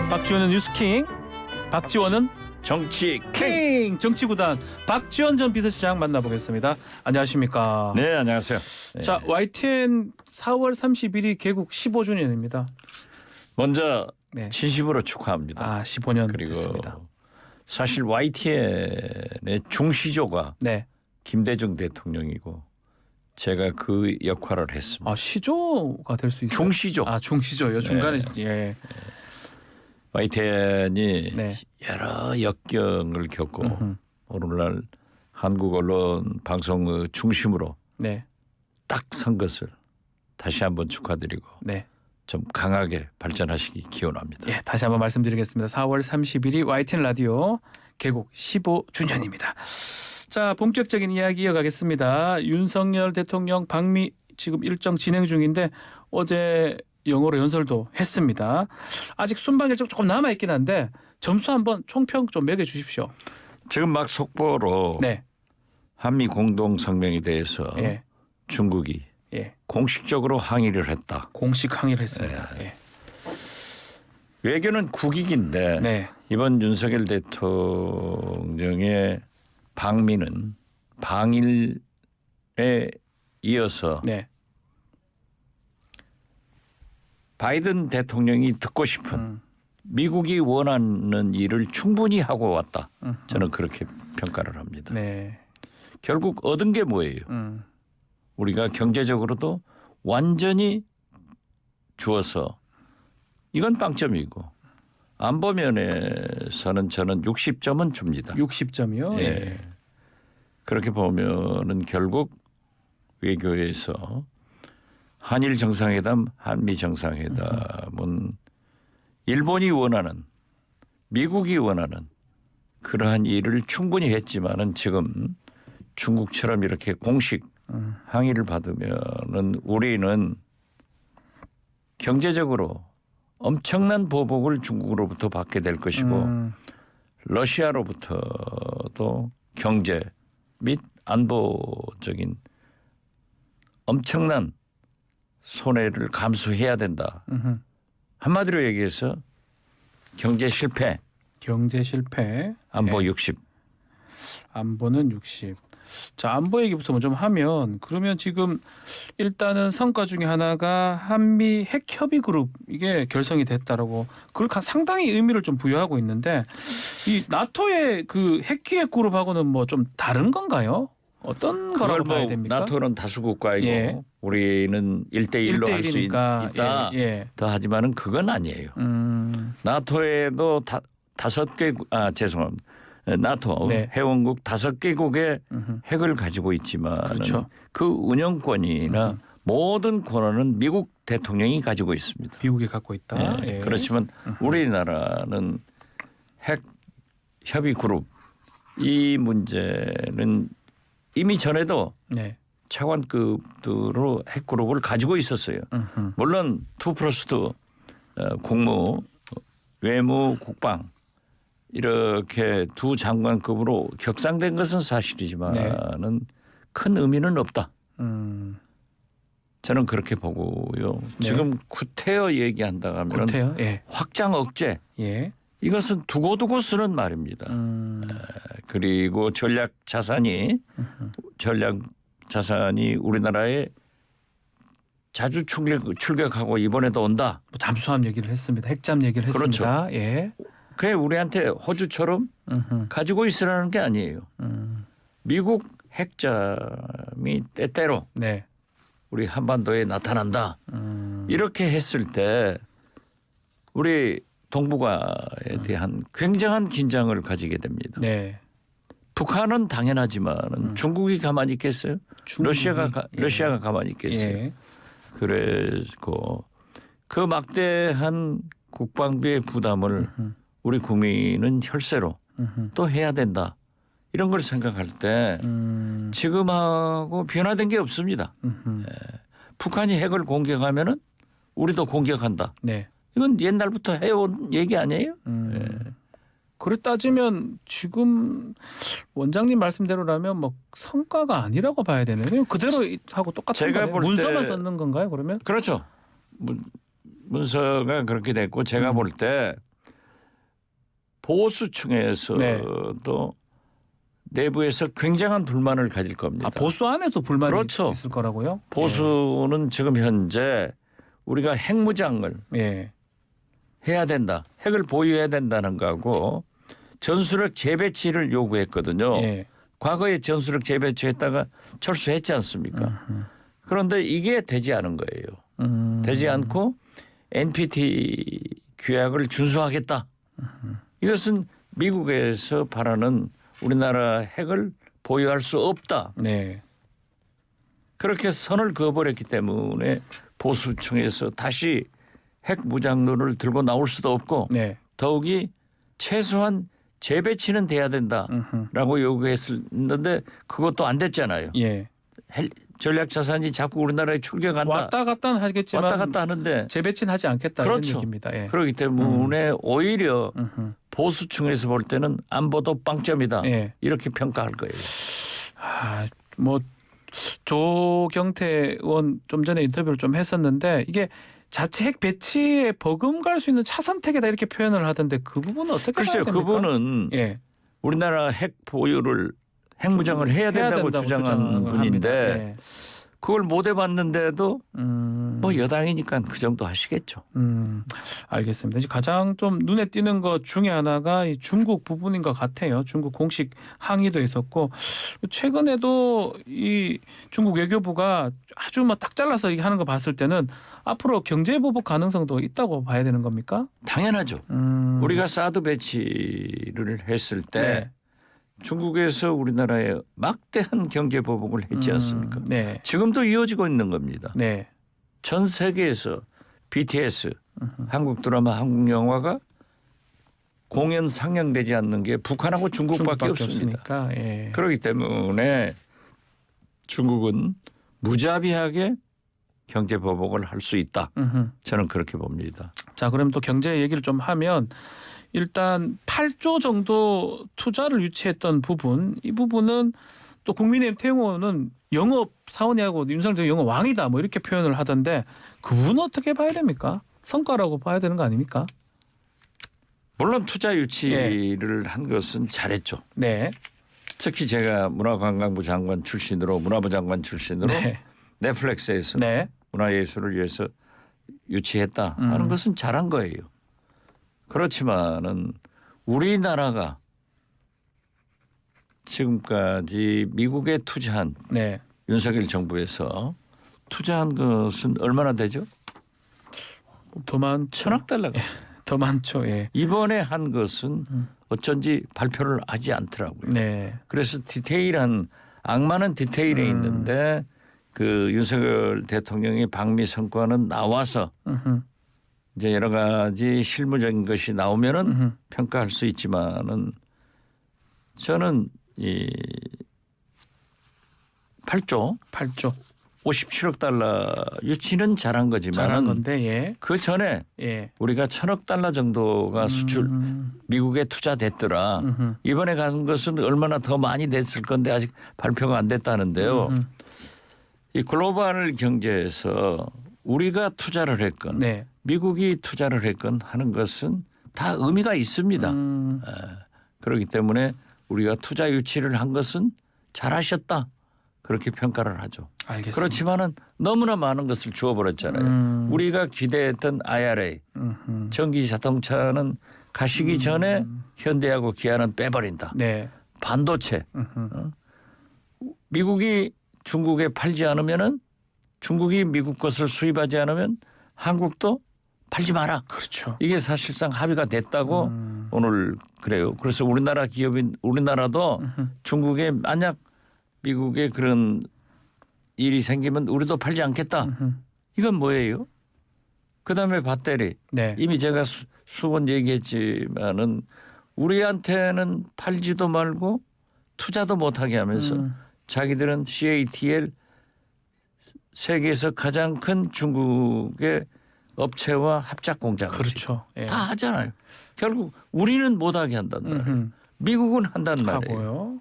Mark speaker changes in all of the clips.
Speaker 1: 박지원은 뉴스킹, 박지원은
Speaker 2: 정치
Speaker 1: 킹. 정치구단 박지원 전 비서실장 만나보겠습니다. 안녕하십니까?
Speaker 2: 네, 안녕하세요. 네.
Speaker 1: 자, YTN 4월 31일 개국 15주년입니다.
Speaker 2: 먼저
Speaker 1: 네.
Speaker 2: 진심으로 축하합니다.
Speaker 1: 15년
Speaker 2: 그리고
Speaker 1: 됐습니다.
Speaker 2: 사실 YTN의 중시조가
Speaker 1: 네.
Speaker 2: 김대중 대통령이고 제가 그 역할을 했습니다.
Speaker 1: 시조가 될 수 있어요.
Speaker 2: 중시조.
Speaker 1: 중시조요. 중간에 예.
Speaker 2: YTN이
Speaker 1: 네.
Speaker 2: 여러 역경을 겪고
Speaker 1: 음흠.
Speaker 2: 오늘날 한국 언론 방송의 중심으로
Speaker 1: 네.
Speaker 2: 딱 선 것을 다시 한번 축하드리고
Speaker 1: 네.
Speaker 2: 좀 강하게 발전하시기 기원합니다.
Speaker 1: 예, 다시 한번 말씀드리겠습니다. 4월 31일 YTN 라디오 개국 15주년입니다. 자, 본격적인 이야기 이어가겠습니다. 윤석열 대통령 방미 지금 일정 진행 중인데 어제 영어로 연설도 했습니다. 아직 순방 일정 조금 남아 있긴 한데 점수 한번 총평 좀 매겨 주십시오.
Speaker 2: 지금 막 속보로
Speaker 1: 네.
Speaker 2: 한미 공동 성명에 대해서
Speaker 1: 예.
Speaker 2: 중국이
Speaker 1: 예.
Speaker 2: 공식적으로 항의를 했다.
Speaker 1: 공식 항의를 했습니다. 예.
Speaker 2: 외교는 국익인데
Speaker 1: 네.
Speaker 2: 이번 윤석열 대통령의 방미는 방일에 이어서
Speaker 1: 네.
Speaker 2: 바이든 대통령이 듣고 싶은 미국이 원하는 일을 충분히 하고 왔다. 저는 그렇게 평가를 합니다.
Speaker 1: 네.
Speaker 2: 결국 얻은 게 뭐예요? 우리가 경제적으로도 완전히 주어서 이건 빵점이고 안보 면에서는 저는 60점은 줍니다.
Speaker 1: 60점이요?
Speaker 2: 예. 그렇게 보면은 결국 외교에서 한일 정상회담, 한미 정상회담은 일본이 원하는, 미국이 원하는 그러한 일을 충분히 했지만은 지금 중국처럼 이렇게 공식 항의를 받으면은 우리는 경제적으로 엄청난 보복을 중국으로부터 받게 될 것이고 러시아로부터도 경제 및 안보적인 엄청난 손해를 감수해야 된다. 한마디로 얘기해서 경제 실패,
Speaker 1: 경제 실패,
Speaker 2: 안보
Speaker 1: 예.
Speaker 2: 60.
Speaker 1: 안보는 60. 자, 안보 얘기부터 좀 하면 그러면 지금 일단은 성과 중에 하나가 한미 핵협의 그룹 이게 결성이 됐다라고 그걸 상당히 의미를 좀 부여하고 있는데 이 나토의 그 핵기획 그룹하고는 뭐 좀 다른 건가요? 어떤 거라고 봐야 됩니까?
Speaker 2: 나토는 다수 국가이고
Speaker 1: 예.
Speaker 2: 우리는 1대1로 할 수 있다.
Speaker 1: 예.
Speaker 2: 더 하지만은 그건 아니에요. 나토에도 다섯 개 죄송합니다. 나토
Speaker 1: 네.
Speaker 2: 회원국 5개국의 핵을 가지고 있지만
Speaker 1: 그렇죠.
Speaker 2: 그 운영권이나 모든 권한은 미국 대통령이 가지고 있습니다.
Speaker 1: 미국이 갖고 있다.
Speaker 2: 예.
Speaker 1: 예.
Speaker 2: 그렇지만 우리나라는 핵 협의 그룹 이 문제는 이미 전에도
Speaker 1: 네.
Speaker 2: 차관급으로 핵 그룹을 가지고 있었어요. 물론 2+2 국무, 외무, 국방 이렇게 두 장관급으로 격상된 것은 사실이지만은 큰 의미는 없다. 저는 그렇게 보고요.
Speaker 1: 네.
Speaker 2: 지금 구태여 얘기한다 하면
Speaker 1: 구태여? 예.
Speaker 2: 확장 억제
Speaker 1: 예.
Speaker 2: 이것은 두고두고 쓰는 말입니다. 그리고 전략 자산이 우리나라에 자주 출격하고 이번에도 온다.
Speaker 1: 뭐 잠수함 얘기를 했습니다. 핵잠 얘기를
Speaker 2: 그렇죠.
Speaker 1: 했습니다. 예.
Speaker 2: 그게 우리한테 호주처럼 가지고 있으라는 게 아니에요. 미국 핵잠이 때때로
Speaker 1: 네.
Speaker 2: 우리 한반도에 나타난다. 이렇게 했을 때 우리 동북아에 대한 굉장한 긴장을 가지게 됩니다.
Speaker 1: 네.
Speaker 2: 북한은 당연하지만 중국이 가만히 있겠어요? 러시아가 가만히 있겠어요?
Speaker 1: 예.
Speaker 2: 그래서 그 막대한 국방비의 부담을 우리 국민은 혈세로 또 해야 된다. 이런 걸 생각할 때 지금하고 변화된 게 없습니다. 북한이 핵을 공격하면은 우리도 공격한다.
Speaker 1: 네.
Speaker 2: 이건 옛날부터 해온 얘기 아니에요?
Speaker 1: 그래 따지면 지금 원장님 말씀대로라면 뭐 성과가 아니라고 봐야 되네요. 그대로 하고 똑같은
Speaker 2: 제가
Speaker 1: 거네요.
Speaker 2: 볼
Speaker 1: 문서만
Speaker 2: 때-
Speaker 1: 썼는 건가요? 그러면?
Speaker 2: 그렇죠. 문서가 그렇게 됐고 제가 볼 때 보수층에서도
Speaker 1: 네.
Speaker 2: 내부에서 굉장한 불만을 가질 겁니다.
Speaker 1: 아, 보수 안에서 불만이
Speaker 2: 그렇죠.
Speaker 1: 있을 거라고요?
Speaker 2: 보수는 지금 현재 우리가 핵무장을
Speaker 1: 예.
Speaker 2: 해야 된다. 핵을 보유해야 된다는 거하고 전술핵 재배치를 요구했거든요.
Speaker 1: 예.
Speaker 2: 과거에 전술핵 재배치했다가 철수했지 않습니까? 그런데 이게 되지 않은 거예요. 되지 않고 NPT 규약을 준수하겠다. 이것은 미국에서 바라는 우리나라 핵을 보유할 수 없다.
Speaker 1: 네.
Speaker 2: 그렇게 선을 그어버렸기 때문에 보수층에서 다시 핵 무장론을 들고 나올 수도 없고
Speaker 1: 네.
Speaker 2: 더욱이 최소한 재배치는 돼야 된다라고 요구했었는데 그것도 안 됐잖아요.
Speaker 1: 예.
Speaker 2: 전략 자산이 자꾸 우리나라에 출격한다.
Speaker 1: 왔다 갔다 하겠지만
Speaker 2: 왔다 갔다 하는데
Speaker 1: 재배치는 하지 않겠다
Speaker 2: 그렇죠.
Speaker 1: 이런 얘기입니다. 예.
Speaker 2: 그렇기 때문에 오히려
Speaker 1: 음흠.
Speaker 2: 보수층에서 볼 때는 안보도 빵점이다.
Speaker 1: 예.
Speaker 2: 이렇게 평가할 거예요.
Speaker 1: 아, 뭐 조경태 의원 좀 전에 인터뷰를 좀 했었는데 이게 자체 핵 배치에 버금갈 수 있는 차선택이다 이렇게 표현을 하던데 그 부분은 어떻게 봐야
Speaker 2: 글쎄요.
Speaker 1: 됩니까?
Speaker 2: 그분은
Speaker 1: 예.
Speaker 2: 우리나라 핵 보유를 핵무장을 해야 된다고 주장한
Speaker 1: 주장을
Speaker 2: 분인데
Speaker 1: 합니다. 예.
Speaker 2: 그걸 못 해봤는데도
Speaker 1: 뭐
Speaker 2: 뭐 여당이니까 그 정도 하시겠죠.
Speaker 1: 알겠습니다. 이제 가장 좀 눈에 띄는 것 중에 하나가 이 중국 부분인 것 같아요. 중국 공식 항의도 있었고 최근에도 이 중국 외교부가 아주 뭐 딱 잘라서 이렇게 하는 거 봤을 때는 앞으로 경제 보복 가능성도 있다고 봐야 되는 겁니까?
Speaker 2: 당연하죠. 우리가 사드 배치를 했을 때
Speaker 1: 네.
Speaker 2: 중국에서 우리나라에 막대한 경제 보복을 했지 않습니까?
Speaker 1: 네.
Speaker 2: 지금도 이어지고 있는 겁니다.
Speaker 1: 네.
Speaker 2: 전 세계에서 BTS, 한국 드라마, 한국 영화가 공연 상영되지 않는 게 북한하고 중국밖에 없습니다.
Speaker 1: 없으니까. 예.
Speaker 2: 그렇기 때문에 중국은 무자비하게 경제 보복을 할 수 있다. 저는 그렇게 봅니다.
Speaker 1: 자, 그럼 또 경제 얘기를 좀 하면 일단 8조 정도 투자를 유치했던 부분, 이 부분은 또 국민의힘 태용호는 영업 사원이하고 윤석열 대통령 영업 왕이다 뭐 이렇게 표현을 하던데 그 부분은 어떻게 봐야 됩니까? 성과라고 봐야 되는 거 아닙니까?
Speaker 2: 물론 투자 유치를 한 것은 잘했죠.
Speaker 1: 네.
Speaker 2: 특히 제가 문화관광부 장관 출신으로 문화부 장관 출신으로
Speaker 1: 네.
Speaker 2: 넷플릭스에서
Speaker 1: 네.
Speaker 2: 문화예술을 위해서 유치했다 하는 것은 잘한 거예요. 그렇지만은 우리나라가 지금까지 미국에 투자한
Speaker 1: 네.
Speaker 2: 윤석열 정부에서 투자한 것은 얼마나 되죠?
Speaker 1: 더 많죠.
Speaker 2: 1,000억 달러가.
Speaker 1: 더 많죠. 예.
Speaker 2: 이번에 한 것은 어쩐지 발표를 하지 않더라고요.
Speaker 1: 네.
Speaker 2: 그래서 디테일한 악마는 디테일에 있는데 그 윤석열 대통령의 방미 성과는 나와서 이제 여러 가지 실무적인 것이 나오면은 평가할 수 있지만은 저는 이 8조 57억 달러 유치는 잘한 거지만
Speaker 1: 잘한 건데 예.
Speaker 2: 그 전에
Speaker 1: 예.
Speaker 2: 우리가 1,000억 달러 정도가 수출 미국에 투자됐더라. 이번에 간 것은 얼마나 더 많이 됐을 건데 아직 발표가 안 됐다는데요. 이 글로벌 경제에서 우리가 투자를 했건
Speaker 1: 네.
Speaker 2: 미국이 투자를 했건 하는 것은 다 의미가 있습니다. 그렇기 때문에 우리가 투자 유치를 한 것은 잘하셨다. 그렇게 평가를 하죠.
Speaker 1: 알겠습니다.
Speaker 2: 그렇지만은 너무나 많은 것을 주어버렸잖아요. 우리가 기대했던 IRA 전기 자동차는 가시기 전에 현대하고 기아는 빼버린다.
Speaker 1: 네.
Speaker 2: 반도체 미국이 중국에 팔지 않으면은 중국이 미국 것을 수입하지 않으면 한국도 팔지 마라.
Speaker 1: 그렇죠.
Speaker 2: 이게 사실상 합의가 됐다고 오늘 그래요. 그래서 우리나라 기업인 우리나라도 중국에 만약 미국에 그런 일이 생기면 우리도 팔지 않겠다. 이건 뭐예요? 그다음에 배터리.
Speaker 1: 네.
Speaker 2: 이미 제가 수번 얘기했지만은 우리한테는 팔지도 말고 투자도 못하게 하면서 자기들은 CATL 세계에서 가장 큰 중국의 업체와 합작 공장을
Speaker 1: 그렇죠. 예.
Speaker 2: 다 하잖아요. 결국 우리는 못하게 한단 말이에요. 미국은 한단 말이에요.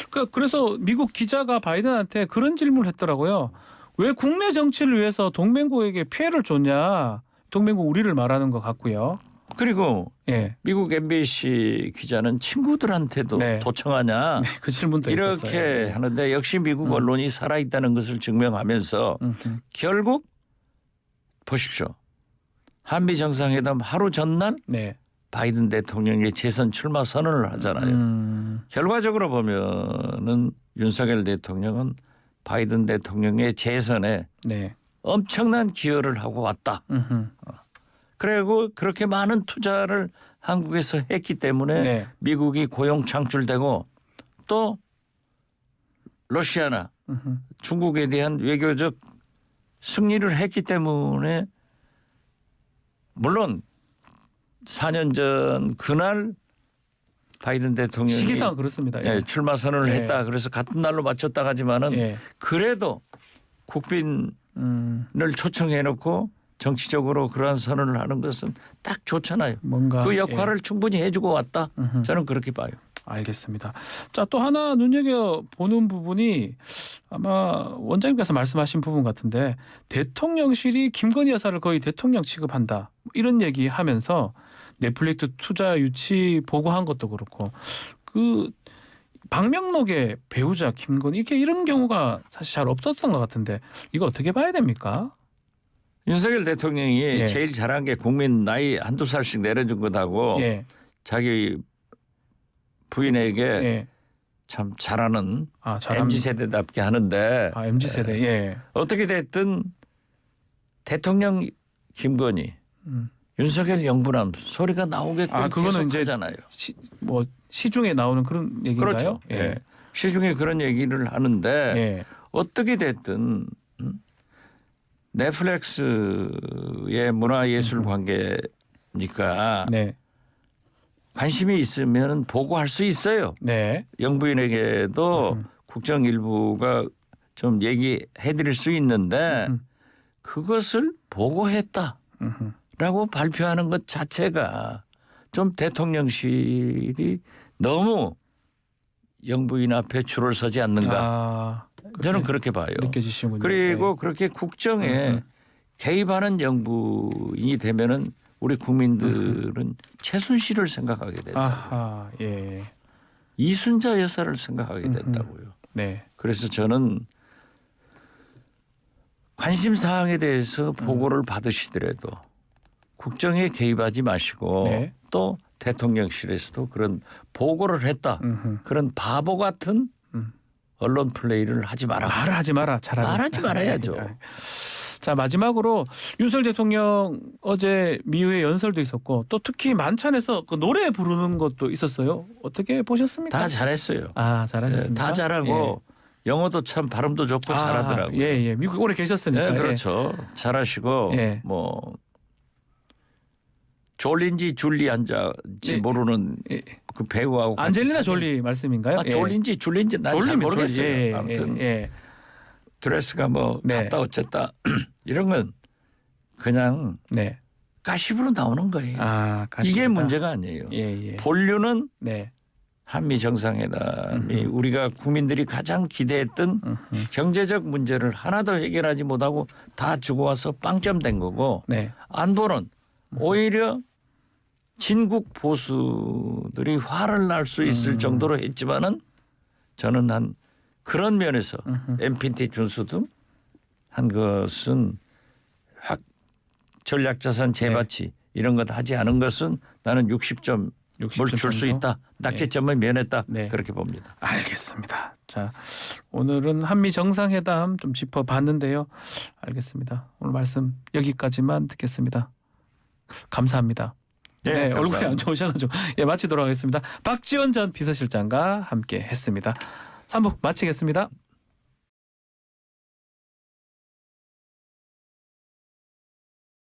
Speaker 1: 하고요. 그래서 미국 기자가 바이든한테 그런 질문을 했더라고요. 왜 국내 정치를 위해서 동맹국에게 피해를 줬냐? 동맹국 우리를 말하는 것 같고요.
Speaker 2: 그리고
Speaker 1: 예.
Speaker 2: 미국 MBC 기자는 친구들한테도
Speaker 1: 네.
Speaker 2: 도청하냐
Speaker 1: 네, 그 질문도
Speaker 2: 이렇게
Speaker 1: 있었어요.
Speaker 2: 하는데 역시 미국 언론이 살아있다는 것을 증명하면서 결국 보십시오. 한미 정상회담 하루 전날
Speaker 1: 네.
Speaker 2: 바이든 대통령이 재선 출마 선언을 하잖아요. 결과적으로 보면은 윤석열 대통령은 바이든 대통령의 재선에
Speaker 1: 네.
Speaker 2: 엄청난 기여를 하고 왔다. 그리고 그렇게 많은 투자를 한국에서 했기 때문에
Speaker 1: 네.
Speaker 2: 미국이 고용 창출되고 또 러시아나 중국에 대한 외교적 승리를 했기 때문에 물론 4년 전 그날 바이든 대통령이
Speaker 1: 시기상 그렇습니다. 예.
Speaker 2: 출마 선언을
Speaker 1: 예.
Speaker 2: 했다. 그래서 같은 날로 맞췄다 하지만은
Speaker 1: 예.
Speaker 2: 그래도 국빈을 초청해 놓고 정치적으로 그러한 선언을 하는 것은 딱 좋잖아요.
Speaker 1: 뭔가
Speaker 2: 그 역할을 충분히 해주고 왔다.
Speaker 1: 음흠.
Speaker 2: 저는 그렇게 봐요.
Speaker 1: 알겠습니다. 자, 또 하나 눈여겨보는 부분이 아마 원장님께서 말씀하신 부분 같은데 대통령실이 김건희 여사를 거의 대통령 취급한다. 이런 얘기하면서 넷플릭스 투자 유치 보고한 것도 그렇고 그 방명록의 배우자 김건희 이런 경우가 사실 잘 없었던 것 같은데 이거 어떻게 봐야 됩니까?
Speaker 2: 윤석열 대통령이
Speaker 1: 예.
Speaker 2: 제일 잘한 게 국민 나이 한두 살씩 내려준 것하고
Speaker 1: 예.
Speaker 2: 자기 부인에게
Speaker 1: 예.
Speaker 2: 참 잘하는
Speaker 1: 잘합니다.
Speaker 2: MZ세대답게 하는데
Speaker 1: MZ세대. 예.
Speaker 2: 어떻게 됐든 대통령 김건희 윤석열 영부남 소리가 나오게끔
Speaker 1: 그거는 이제
Speaker 2: 계속하잖아요.
Speaker 1: 시중에 나오는 그런 얘기인가요?
Speaker 2: 그렇죠. 예. 시중에 그런 얘기를 하는데
Speaker 1: 예.
Speaker 2: 어떻게 됐든 넷플릭스의 문화예술 관계니까
Speaker 1: 네.
Speaker 2: 관심이 있으면 보고할 수 있어요.
Speaker 1: 네.
Speaker 2: 영부인에게도 국정일부가 좀 얘기해드릴 수 있는데 그것을 보고했다라고 발표하는 것 자체가 좀 대통령실이 너무 영부인 앞에 줄을 서지 않는가. 저는 그렇게 봐요.
Speaker 1: 느껴지시군요.
Speaker 2: 그리고
Speaker 1: 네.
Speaker 2: 그렇게 국정에 개입하는 영부인이 되면은 우리 국민들은 최순실을 생각하게 된다.
Speaker 1: 아하, 예.
Speaker 2: 이순자 여사를 생각하게 된다고요.
Speaker 1: 네.
Speaker 2: 그래서 저는 관심 사항에 대해서 보고를 받으시더라도 국정에 개입하지 마시고
Speaker 1: 네.
Speaker 2: 또 대통령실에서도 그런 보고를 했다. 그런 바보 같은 언론 플레이를 하지 마라.
Speaker 1: 말하지 마라. 잘하지.
Speaker 2: 말하지 말아야죠.
Speaker 1: 자, 마지막으로 윤석열 대통령 어제 미우에 연설도 있었고 또 특히 만찬에서 그 노래 부르는 것도 있었어요. 어떻게 보셨습니까?
Speaker 2: 다 잘했어요.
Speaker 1: 잘하셨습니다.
Speaker 2: 다 잘하고 영어도 참 발음도 좋고 잘하더라고요.
Speaker 1: 예. 미국 오래 계셨으니까.
Speaker 2: 네, 그렇죠. 잘하시고
Speaker 1: 예.
Speaker 2: 뭐 졸린지 줄리안자지
Speaker 1: 예.
Speaker 2: 모르는
Speaker 1: 예.
Speaker 2: 그 배우하고 같이
Speaker 1: 안젤리나
Speaker 2: 사진.
Speaker 1: 졸리 말씀인가요? 예.
Speaker 2: 졸린지 줄린지 난 잘
Speaker 1: 졸리면
Speaker 2: 모르겠어요.
Speaker 1: 졸리.
Speaker 2: 아무튼
Speaker 1: 예.
Speaker 2: 드레스가 뭐
Speaker 1: 네.
Speaker 2: 갔다 어쨌다 이런 건 그냥
Speaker 1: 네.
Speaker 2: 가십으로 나오는 거예요. 이게
Speaker 1: 가십니다.
Speaker 2: 문제가 아니에요.
Speaker 1: 예.
Speaker 2: 본류는
Speaker 1: 네.
Speaker 2: 한미 정상회담이 우리가 국민들이 가장 기대했던 경제적 문제를 하나도 해결하지 못하고 다 주고 와서 빵점된 거고
Speaker 1: 네.
Speaker 2: 안보는 오히려 진국 보수들이 화를 날 수 있을 정도로 했지만은 저는 한 그런 면에서 NPT 준수도 한 것은 확 전략자산 재배치 이런 것 하지 않은 것은 나는 60점 뭘 줄 수
Speaker 1: 정도?
Speaker 2: 있다. 낙제점을 면했다.
Speaker 1: 네.
Speaker 2: 그렇게 봅니다.
Speaker 1: 알겠습니다. 자, 오늘은 한미 정상회담 좀 짚어봤는데요. 알겠습니다. 오늘 말씀 여기까지만 듣겠습니다. 감사합니다.
Speaker 2: 네,
Speaker 1: 얼굴이
Speaker 2: 감사합니다.
Speaker 1: 안 좋으셔가지고 마치도록 하겠습니다. 박지원 전 비서실장과 함께 했습니다. 3부 마치겠습니다.